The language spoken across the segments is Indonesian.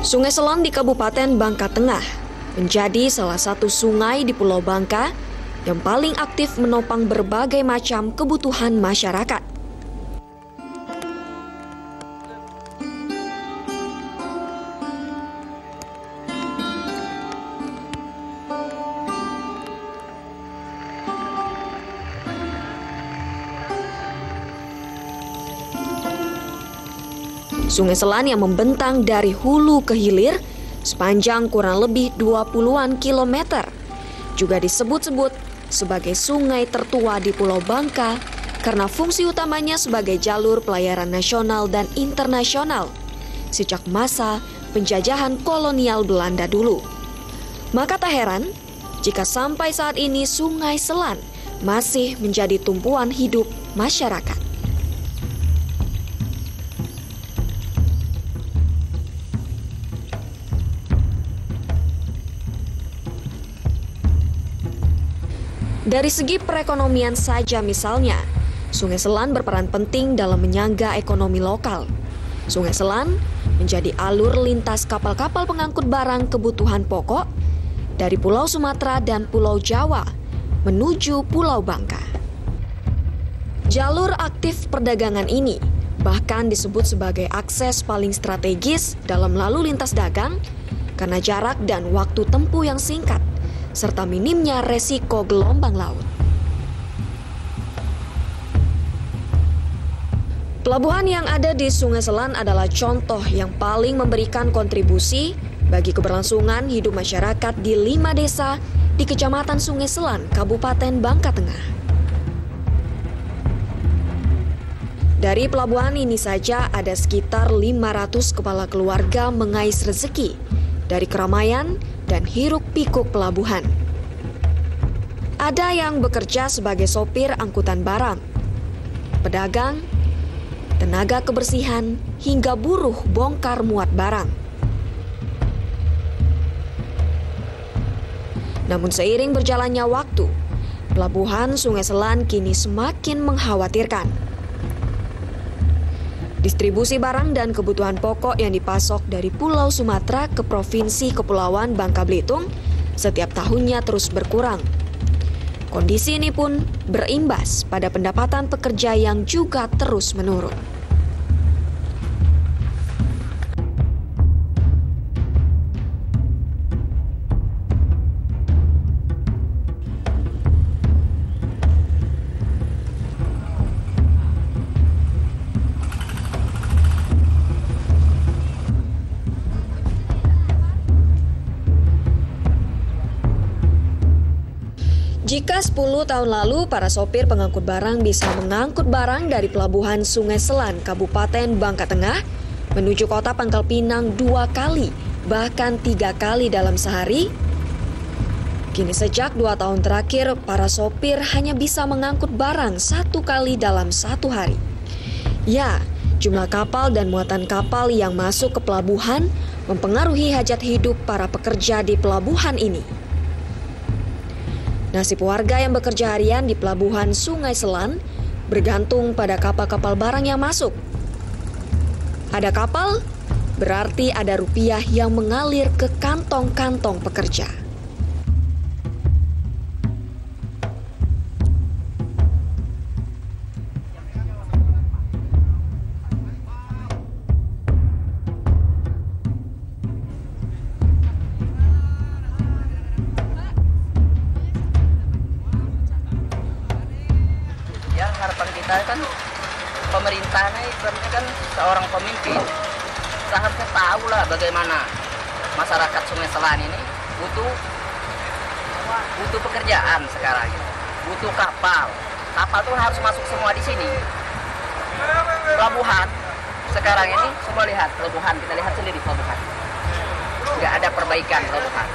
Sungai Selan di Kabupaten Bangka Tengah menjadi salah satu sungai di Pulau Bangka yang paling aktif menopang berbagai macam kebutuhan masyarakat. Sungai Selan yang membentang dari hulu ke hilir sepanjang kurang lebih 20-an kilometer juga disebut-sebut sebagai sungai tertua di Pulau Bangka karena fungsi utamanya sebagai jalur pelayaran nasional dan internasional sejak masa penjajahan kolonial Belanda dulu. Maka tak heran jika sampai saat ini Sungai Selan masih menjadi tumpuan hidup masyarakat. Dari segi perekonomian saja misalnya, Sungai Selan berperan penting dalam menyangga ekonomi lokal. Sungai Selan menjadi alur lintas kapal-kapal pengangkut barang kebutuhan pokok dari Pulau Sumatera dan Pulau Jawa menuju Pulau Bangka. Jalur aktif perdagangan ini bahkan disebut sebagai akses paling strategis dalam lalu lintas dagang karena jarak dan waktu tempuh yang singkat serta minimnya resiko gelombang laut. Pelabuhan yang ada di Sungai Selan adalah contoh yang paling memberikan kontribusi bagi keberlangsungan hidup masyarakat di 5 desa di Kecamatan Sungai Selan, Kabupaten Bangka Tengah. Dari pelabuhan ini saja ada sekitar 500 kepala keluarga mengais rezeki dari keramaian dan hiruk-pikuk pelabuhan. Ada yang bekerja sebagai sopir angkutan barang, pedagang, tenaga kebersihan, hingga buruh bongkar muat barang. Namun seiring berjalannya waktu, pelabuhan Sungai Selan kini semakin mengkhawatirkan. Distribusi barang dan kebutuhan pokok yang dipasok dari Pulau Sumatera ke Provinsi Kepulauan Bangka Belitung setiap tahunnya terus berkurang. Kondisi ini pun berimbas pada pendapatan pekerja yang juga terus menurun. Jika 10 tahun lalu para sopir pengangkut barang bisa mengangkut barang dari pelabuhan Sungai Selan, Kabupaten Bangka Tengah, menuju kota Pangkal Pinang 2 kali, bahkan 3 kali dalam sehari, kini sejak 2 tahun terakhir, para sopir hanya bisa mengangkut barang 1 kali dalam 1 hari. Ya, jumlah kapal dan muatan kapal yang masuk ke pelabuhan mempengaruhi hajat hidup para pekerja di pelabuhan ini. Nasib warga yang bekerja harian di pelabuhan Sungai Selan bergantung pada kapal-kapal barang yang masuk. Ada kapal, berarti ada rupiah yang mengalir ke kantong-kantong pekerja. Harapan kita kan pemerintah ini kan seorang pemimpin seharusnya tahu lah bagaimana masyarakat Sungai Selan ini butuh pekerjaan sekarang, butuh kapal tuh harus masuk semua di sini. Pelabuhan sekarang ini semua lihat pelabuhan, kita lihat sendiri pelabuhan, nggak ada perbaikan pelabuhan.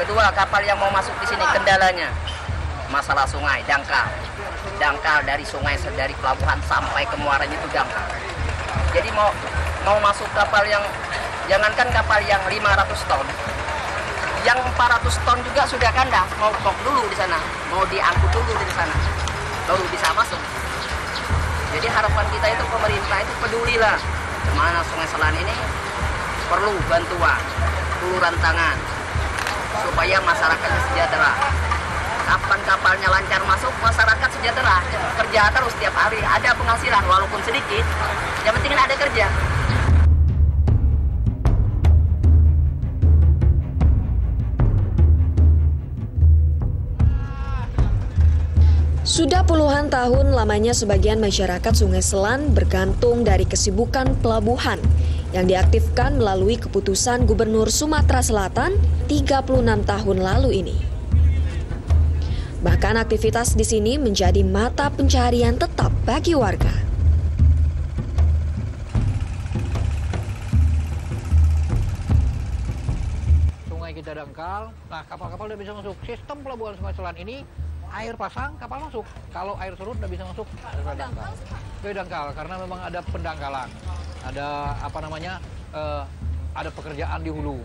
Kedua, kapal yang mau masuk di sini kendalanya masalah sungai, dangkal dari sungai, dari pelabuhan sampai ke muaranya itu dangkal. Jadi mau masuk kapal yang, jangankan kapal yang 500 ton, yang 400 ton juga sudah kandas, mau kok dulu di sana, mau diangkut dulu di sana, baru bisa masuk. Jadi harapan kita itu pemerintah itu pedulilah kemana Sungai Selan ini perlu bantuan, uluran tangan, supaya masyarakatnya sejahtera. Kapan kapalnya lancar masuk, masyarakat sejahtera. Kerja terus setiap hari, ada penghasilan walaupun sedikit, yang penting ada kerja. Sudah puluhan tahun lamanya sebagian masyarakat Sungai Selan bergantung dari kesibukan pelabuhan yang diaktifkan melalui keputusan Gubernur Sumatera Selatan 36 tahun lalu ini. Bahkan aktivitas di sini menjadi mata pencaharian tetap bagi warga. Sungai kita dangkal, nah kapal-kapal udah bisa masuk. Sistem pelabuhan Sungai Selan ini air pasang, kapal masuk. Kalau air surut udah bisa masuk ke dangkal. Ke dangkal karena memang ada pendangkalan, ada ada pekerjaan di hulu,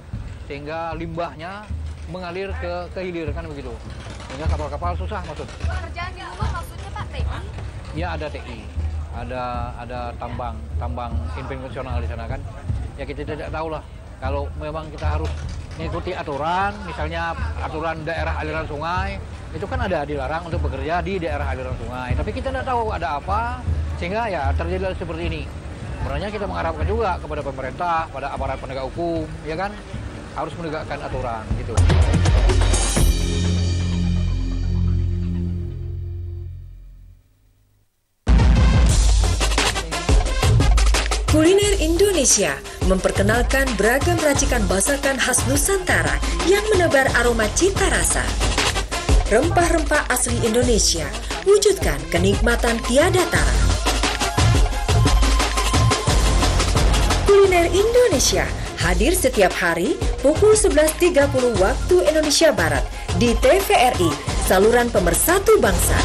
sehingga limbahnya mengalir ke hilir kan begitu. Sehingga kapal-kapal susah masuk. Pekerjaan di hulu maksudnya Pak TI? Ya ada TI, ada tambang konvensional di sana kan. Ya kita tidak tahu lah. Kalau memang kita harus mengikuti aturan, misalnya aturan daerah aliran sungai, itu kan ada dilarang untuk bekerja di daerah aliran sungai. Tapi kita tidak tahu ada apa, sehingga ya terjadi seperti ini. Sebenarnya kita mengharapkan juga kepada pemerintah, pada aparat penegak hukum, ya kan, harus menegakkan aturan gitu. Kuliner Indonesia memperkenalkan beragam racikan masakan khas Nusantara yang menebar aroma cita rasa. Rempah-rempah asli Indonesia, wujudkan kenikmatan tiada tara. Kuliner Indonesia hadir setiap hari pukul 11.30 waktu Indonesia Barat di TVRI, saluran pemersatu bangsa.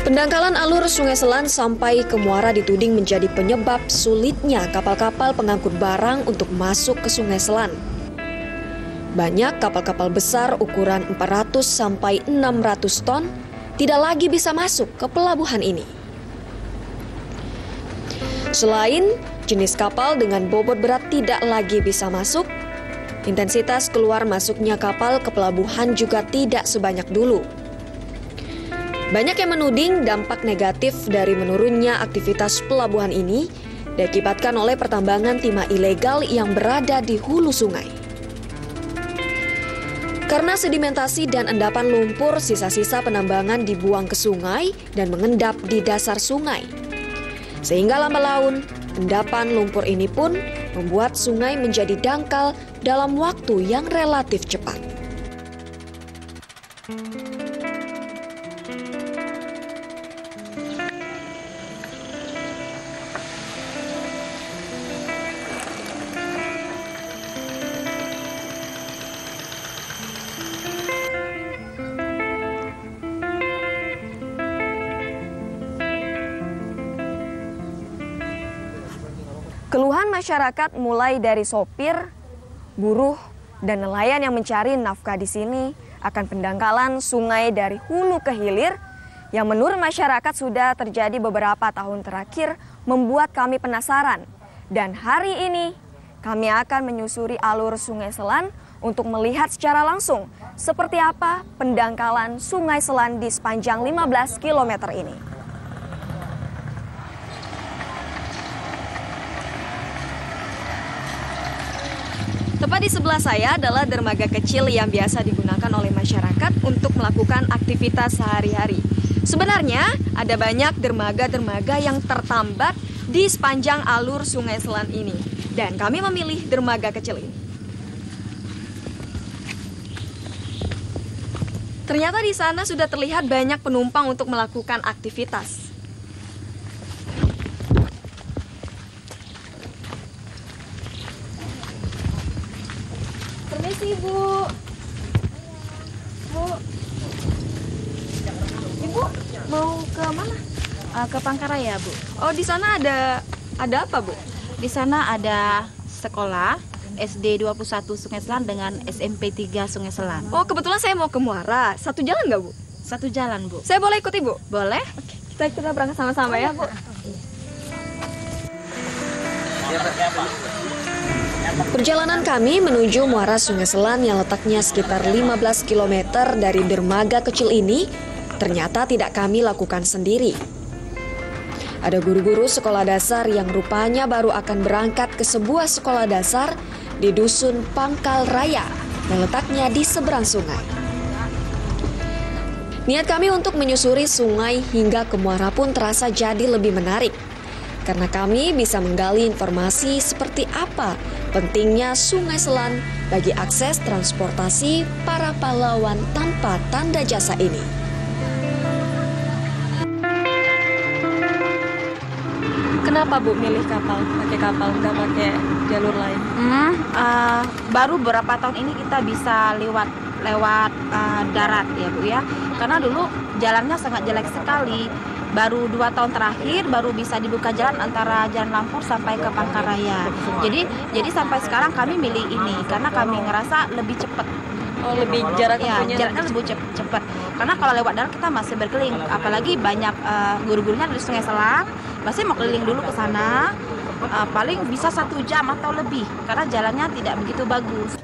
Pendangkalan alur Sungai Selan sampai ke muara dituding menjadi penyebab sulitnya kapal-kapal pengangkut barang untuk masuk ke Sungai Selan. Banyak kapal-kapal besar ukuran 400 sampai 600 ton tidak lagi bisa masuk ke pelabuhan ini. Selain jenis kapal dengan bobot berat tidak lagi bisa masuk, intensitas keluar masuknya kapal ke pelabuhan juga tidak sebanyak dulu. Banyak yang menuding dampak negatif dari menurunnya aktivitas pelabuhan ini diakibatkan oleh pertambangan timah ilegal yang berada di hulu sungai. Karena sedimentasi dan endapan lumpur, sisa-sisa penambangan dibuang ke sungai dan mengendap di dasar sungai. Sehingga lambat laun, endapan lumpur ini pun membuat sungai menjadi dangkal dalam waktu yang relatif cepat. Keluhan masyarakat mulai dari sopir, buruh, dan nelayan yang mencari nafkah di sini akan pendangkalan sungai dari hulu ke hilir yang menurut masyarakat sudah terjadi beberapa tahun terakhir membuat kami penasaran. Dan hari ini kami akan menyusuri alur Sungai Selan untuk melihat secara langsung seperti apa pendangkalan Sungai Selan di sepanjang 15 km ini. Tepat di sebelah saya adalah dermaga kecil yang biasa digunakan oleh masyarakat untuk melakukan aktivitas sehari-hari. Sebenarnya ada banyak dermaga-dermaga yang tertambat di sepanjang alur Sungai Selan ini. Dan kami memilih dermaga kecil ini. Ternyata di sana sudah terlihat banyak penumpang untuk melakukan aktivitas. Permisi, Bu. Bu. Ibu mau ke mana? Ke Pangkaraya, Bu. Oh, di sana ada apa, Bu? Di sana ada sekolah SD 21 Sungai Selan dengan SMP 3 Sungai Selan. Oh, kebetulan saya mau ke Muara. Satu jalan nggak, Bu? Satu jalan, Bu. Saya boleh ikut, Ibu? Boleh? Oke, kita berangkat sama-sama ya, Bu. Perjalanan kami menuju Muara Sungai Selan yang letaknya sekitar 15 km dari dermaga kecil ini ternyata tidak kami lakukan sendiri. Ada guru-guru sekolah dasar yang rupanya baru akan berangkat ke sebuah sekolah dasar di Dusun Pangkal Raya yang letaknya di seberang sungai. Niat kami untuk menyusuri sungai hingga ke Muara pun terasa jadi lebih menarik. Karena kami bisa menggali informasi seperti apa pentingnya Sungai Selan bagi akses transportasi para pahlawan tanpa tanda jasa ini. Kenapa, Bu, milih kapal? Pakai kapal, nggak pakai jalur lain? Baru beberapa tahun ini kita bisa lewat darat ya, Bu ya. Karena dulu jalannya sangat jelek sekali. Baru 2 tahun terakhir baru bisa dibuka jalan antara Jalan Lampur sampai ke Pangkaraya. Jadi sampai sekarang kami milih ini karena kami ngerasa lebih cepat. Oh, lebih jaraknya jaraknya lebih cepat. Karena kalau lewat darat kita masih berkeliling, apalagi banyak guru-gurunya dari Sungai Selan, pasti mau keliling dulu ke sana. Paling bisa 1 jam atau lebih karena jalannya tidak begitu bagus.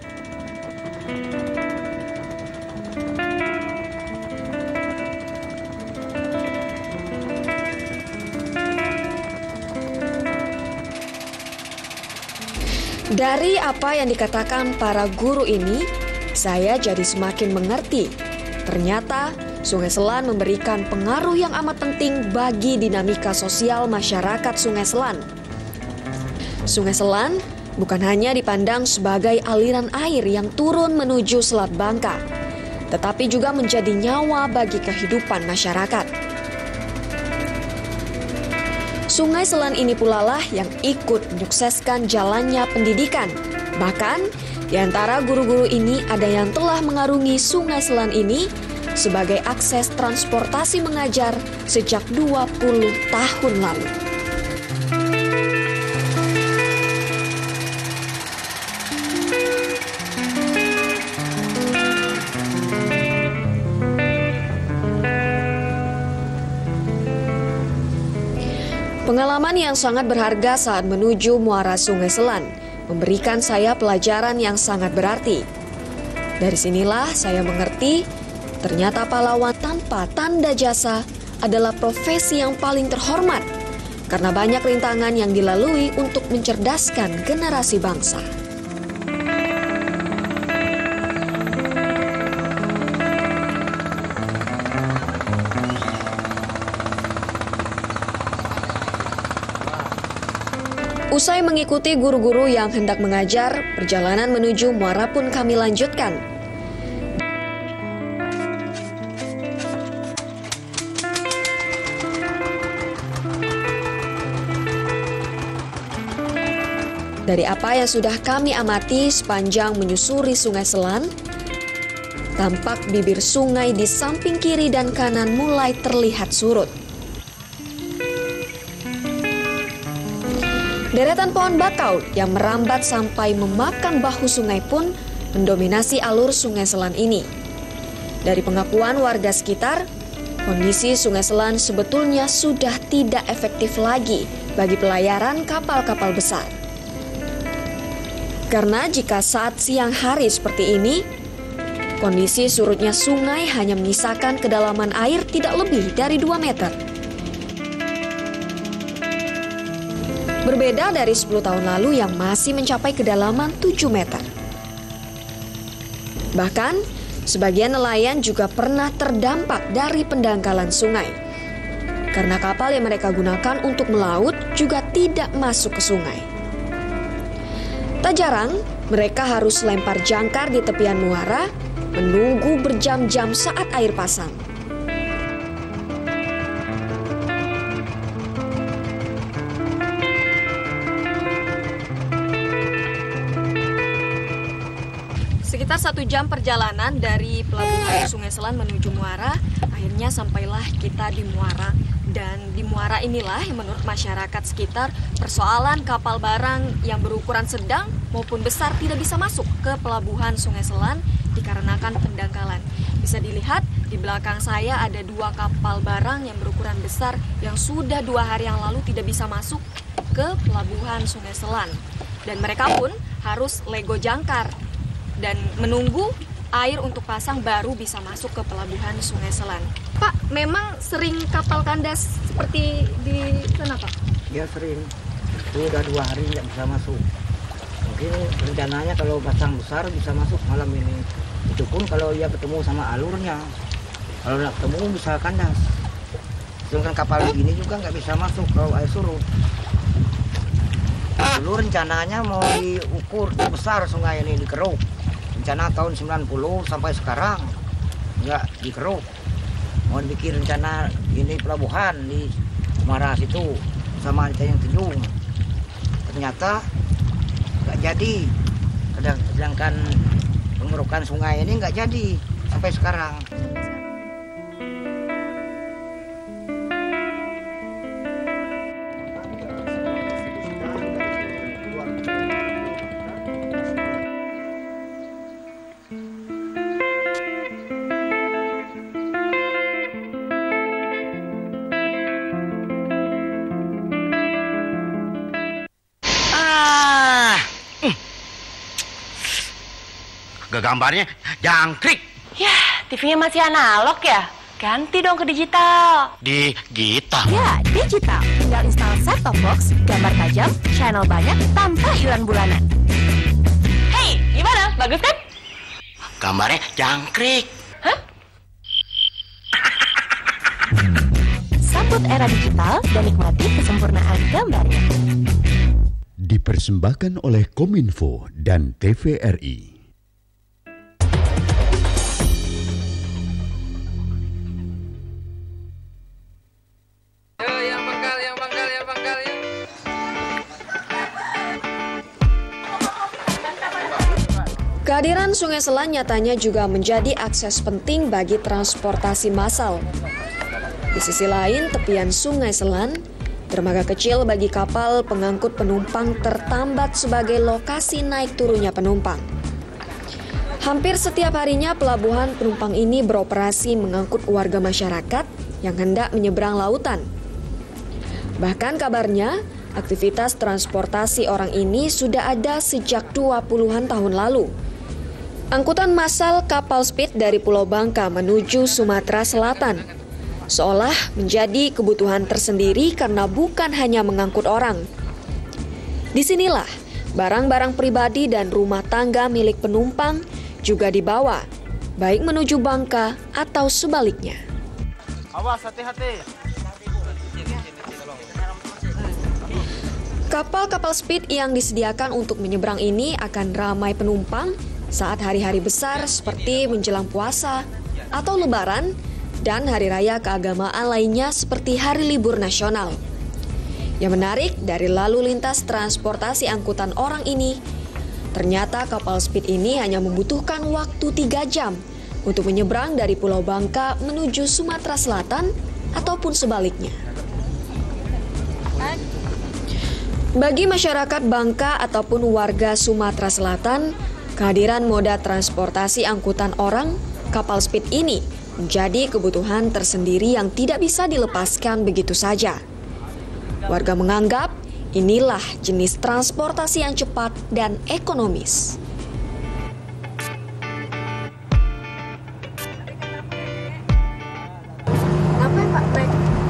Dari apa yang dikatakan para guru ini, saya jadi semakin mengerti. Ternyata Sungai Selan memberikan pengaruh yang amat penting bagi dinamika sosial masyarakat Sungai Selan. Sungai Selan bukan hanya dipandang sebagai aliran air yang turun menuju Selat Bangka, tetapi juga menjadi nyawa bagi kehidupan masyarakat. Sungai Selan ini pula lah yang ikut menyukseskan jalannya pendidikan. Bahkan, di antara guru-guru ini ada yang telah mengarungi Sungai Selan ini sebagai akses transportasi mengajar sejak 20 tahun lalu. Pengalaman yang sangat berharga saat menuju Muara Sungai Selan memberikan saya pelajaran yang sangat berarti. Dari sinilah saya mengerti, ternyata pahlawan tanpa tanda jasa adalah profesi yang paling terhormat karena banyak rintangan yang dilalui untuk mencerdaskan generasi bangsa. Usai mengikuti guru-guru yang hendak mengajar, perjalanan menuju Muara pun kami lanjutkan. Dari apa yang sudah kami amati sepanjang menyusuri Sungai Selan, tampak bibir sungai di samping kiri dan kanan mulai terlihat surut. Deretan pohon bakau yang merambat sampai memakan bahu sungai pun mendominasi alur Sungai Selan ini. Dari pengakuan warga sekitar, kondisi Sungai Selan sebetulnya sudah tidak efektif lagi bagi pelayaran kapal-kapal besar. Karena jika saat siang hari seperti ini, kondisi surutnya sungai hanya menyisakan kedalaman air tidak lebih dari 2 meter. Berbeda dari 10 tahun lalu yang masih mencapai kedalaman 7 meter. Bahkan, Sebagian nelayan juga pernah terdampak dari pendangkalan sungai. Karena kapal yang mereka gunakan untuk melaut juga tidak masuk ke sungai. Tak jarang, mereka harus lempar jangkar di tepian muara, menunggu berjam-jam saat air pasang. Sekitar 1 jam perjalanan dari pelabuhan Sungai Selan menuju Muara, akhirnya sampailah kita di Muara. Dan di Muara inilah yang menurut masyarakat sekitar persoalan kapal barang yang berukuran sedang maupun besar tidak bisa masuk ke pelabuhan Sungai Selan dikarenakan pendangkalan. Bisa dilihat di belakang saya ada 2 kapal barang yang berukuran besar yang sudah 2 hari yang lalu tidak bisa masuk ke pelabuhan Sungai Selan. Dan mereka pun harus lego jangkar dan menunggu air untuk pasang baru bisa masuk ke pelabuhan Sungai Selan. Pak, memang sering kapal kandas seperti di sana, Pak? Ya sering. Itu udah 2 hari nggak bisa masuk. Mungkin rencananya kalau pasang besar bisa masuk malam ini. Itu pun kalau ia ketemu sama alurnya. Kalau nggak ketemu bisa kandas. Sedangkan kapal begini juga nggak bisa masuk kalau air surut. Dulu rencananya mau diukur besar sungai ini dikeruk. Rencana tahun 90 sampai sekarang nggak dikeruk. Mau bikin rencana ini pelabuhan di Muara situ sama di Tanjung Tidung. Ternyata nggak jadi. Sedangkan pengerukan sungai ini nggak jadi sampai sekarang. Gambarnya jangkrik. Ya, TV-nya masih analog ya? Ganti dong ke digital. Digital? Ya, digital. Tinggal install set-top box, gambar tajam, channel banyak, tanpa iuran bulanan. Hey, gimana? Bagus kan? Gambarnya jangkrik. Hah? Sambut era digital dan nikmati kesempurnaan gambarnya. Dipersembahkan oleh Kominfo dan TVRI. Kehadiran Sungai Selan nyatanya juga menjadi akses penting bagi transportasi massal. Di sisi lain, tepian Sungai Selan, dermaga kecil bagi kapal pengangkut penumpang tertambat sebagai lokasi naik turunnya penumpang. Hampir setiap harinya pelabuhan penumpang ini beroperasi mengangkut warga masyarakat yang hendak menyeberang lautan. Bahkan kabarnya, aktivitas transportasi orang ini sudah ada sejak 20-an tahun lalu. Angkutan massal kapal speed dari Pulau Bangka menuju Sumatera Selatan seolah menjadi kebutuhan tersendiri karena bukan hanya mengangkut orang. Disinilah barang-barang pribadi dan rumah tangga milik penumpang juga dibawa, baik menuju Bangka atau sebaliknya. Awas, hati-hati. Kapal-kapal speed yang disediakan untuk menyeberang ini akan ramai penumpang saat hari-hari besar seperti menjelang puasa atau lebaran dan hari raya keagamaan lainnya seperti hari libur nasional. Yang menarik dari lalu lintas transportasi angkutan orang ini, ternyata kapal speed ini hanya membutuhkan waktu 3 jam untuk menyeberang dari Pulau Bangka menuju Sumatera Selatan ataupun sebaliknya. Bagi masyarakat Bangka ataupun warga Sumatera Selatan, kehadiran moda transportasi angkutan orang, kapal speed ini menjadi kebutuhan tersendiri yang tidak bisa dilepaskan begitu saja. Warga menganggap inilah jenis transportasi yang cepat dan ekonomis. Kenapa Pak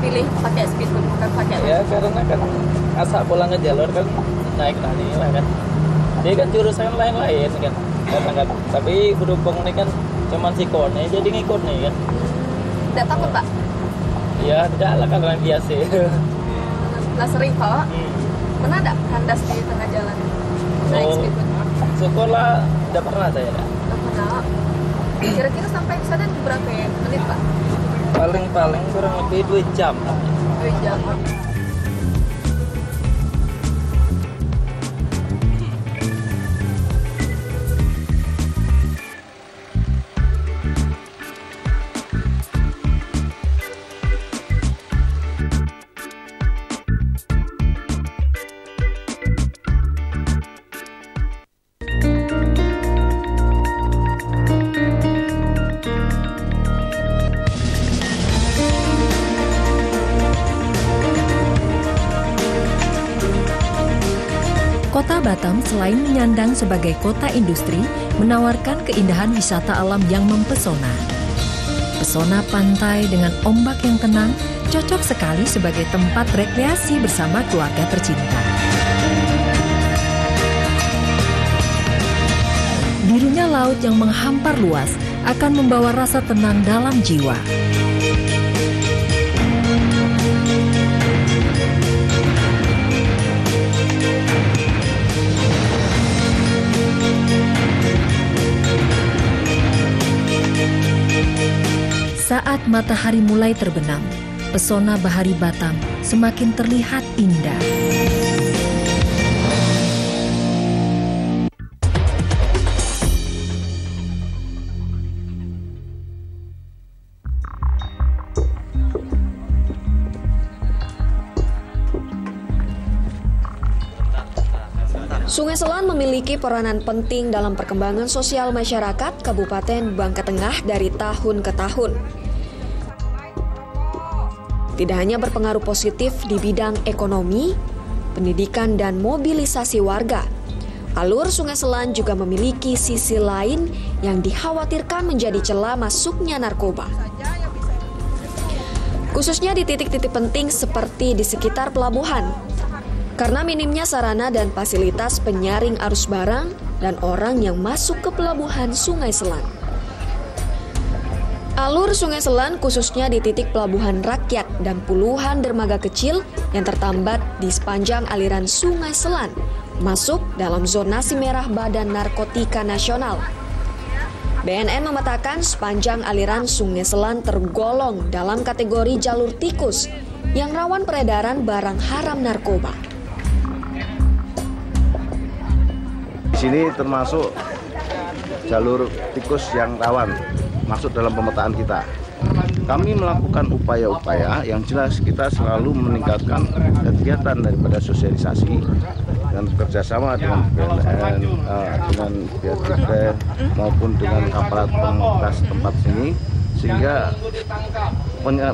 pilih pakai speedboat bukan pakai Ya karena kan asal pulang ke jalur kan naik tadi lah kan. Dia kan jurusan lain-lain kan. Tapi berhubung ini kan teman si Kone jadi ngikut nih kan. Tidak takut, Pak? Ya tidak lah, karena biasa. Nah, sering kok. Pernah nggak kandas di tengah jalan? Naik speedboat? Sekolah tidak pernah saya. Tidak pernah. Kira-kira sampai ke sana berapa menit, Pak? Paling kurang lebih 2 jam. 2 jam. Kota Batam selain menyandang sebagai kota industri, menawarkan keindahan wisata alam yang mempesona. Pesona pantai dengan ombak yang tenang cocok sekali sebagai tempat rekreasi bersama keluarga tercinta. Birunya laut yang menghampar luas akan membawa rasa tenang dalam jiwa. Saat matahari mulai terbenam, pesona bahari Batam semakin terlihat indah. Sungai Selan memiliki peranan penting dalam perkembangan sosial masyarakat Kabupaten Bangka Tengah dari tahun ke tahun. Tidak hanya berpengaruh positif di bidang ekonomi, pendidikan, dan mobilisasi warga, alur Sungai Selan juga memiliki sisi lain yang dikhawatirkan menjadi celah masuknya narkoba. Khususnya di titik-titik penting seperti di sekitar pelabuhan. Karena minimnya sarana dan fasilitas penyaring arus barang dan orang yang masuk ke pelabuhan Sungai Selan. Alur Sungai Selan khususnya di titik pelabuhan rakyat dan puluhan dermaga kecil yang tertambat di sepanjang aliran Sungai Selan masuk dalam zonasi merah Badan Narkotika Nasional. BNN memetakan sepanjang aliran Sungai Selan tergolong dalam kategori jalur tikus yang rawan peredaran barang haram narkoba. Di sini termasuk jalur tikus yang rawan masuk dalam pemetaan kita. Kami melakukan upaya-upaya yang jelas kita selalu meningkatkan kegiatan daripada sosialisasi dan bekerjasama dengan BNN, dengan Bia Cukai maupun dengan aparat pengawas tempat sini, sehingga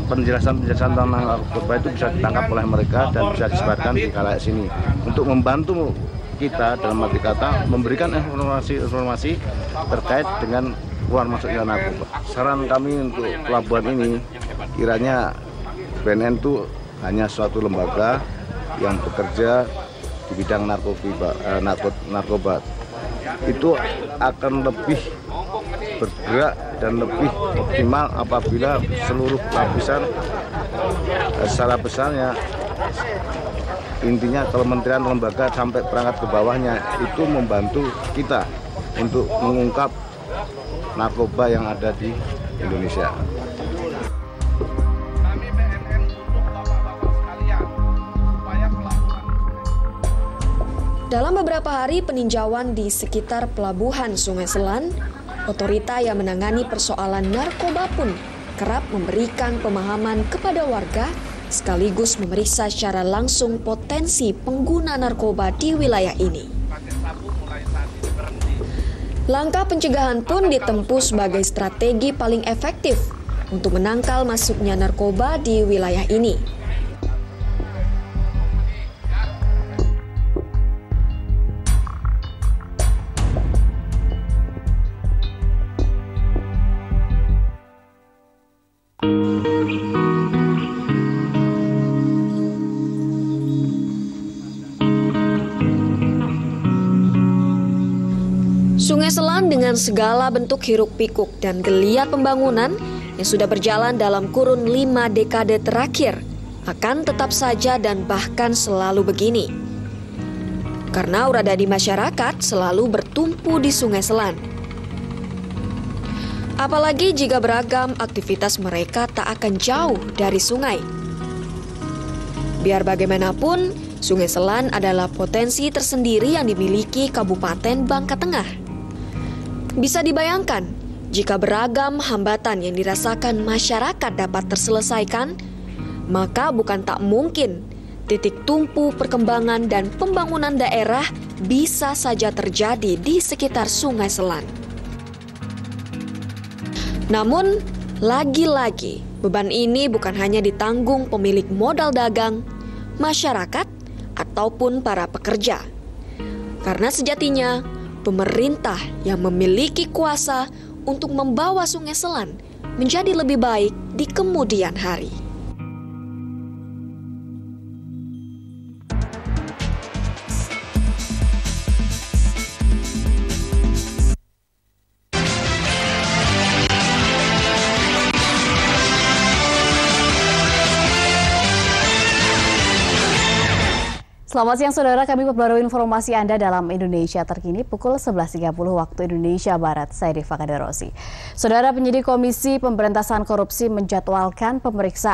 penjelasan-penjelasan tentang narkoba itu bisa ditangkap oleh mereka dan bisa disebarkan di khalayak sini untuk membantu kita dalam arti kata memberikan informasi terkait dengan keluar masuknya narkoba. Saran kami untuk pelabuhan ini, kiranya BNN itu hanya suatu lembaga yang bekerja di bidang narkoba. Itu akan lebih bergerak dan lebih optimal apabila seluruh lapisan secara besarnya, intinya kementerian lembaga sampai perangkat ke bawahnya itu membantu kita untuk mengungkap narkoba yang ada di Indonesia. Dalam beberapa hari peninjauan di sekitar pelabuhan Sungai Selan, otorita yang menangani persoalan narkoba pun kerap memberikan pemahaman kepada warga sekaligus memeriksa secara langsung potensi pengguna narkoba di wilayah ini. Langkah pencegahan pun ditempuh sebagai strategi paling efektif untuk menangkal masuknya narkoba di wilayah ini. Sungai Selan dengan segala bentuk hiruk-pikuk dan geliat pembangunan yang sudah berjalan dalam kurun 5 dekade terakhir akan tetap saja dan bahkan selalu begini. Karena uradadi masyarakat selalu bertumpu di Sungai Selan. Apalagi jika beragam aktivitas mereka tak akan jauh dari sungai. Biar bagaimanapun, Sungai Selan adalah potensi tersendiri yang dimiliki Kabupaten Bangka Tengah. Bisa dibayangkan, jika beragam hambatan yang dirasakan masyarakat dapat terselesaikan, maka bukan tak mungkin titik tumpu perkembangan dan pembangunan daerah bisa saja terjadi di sekitar Sungai Selan. Namun, lagi-lagi beban ini bukan hanya ditanggung pemilik modal dagang, masyarakat, ataupun para pekerja. Karena sejatinya, pemerintah yang memiliki kuasa untuk membawa Sungai Selan menjadi lebih baik di kemudian hari. Selamat siang saudara, kami memperbarui informasi Anda dalam Indonesia Terkini pukul 11.30 waktu Indonesia Barat. Saya Diva Kaderosi. Saudara, penyidik Komisi Pemberantasan Korupsi menjadwalkan pemeriksaan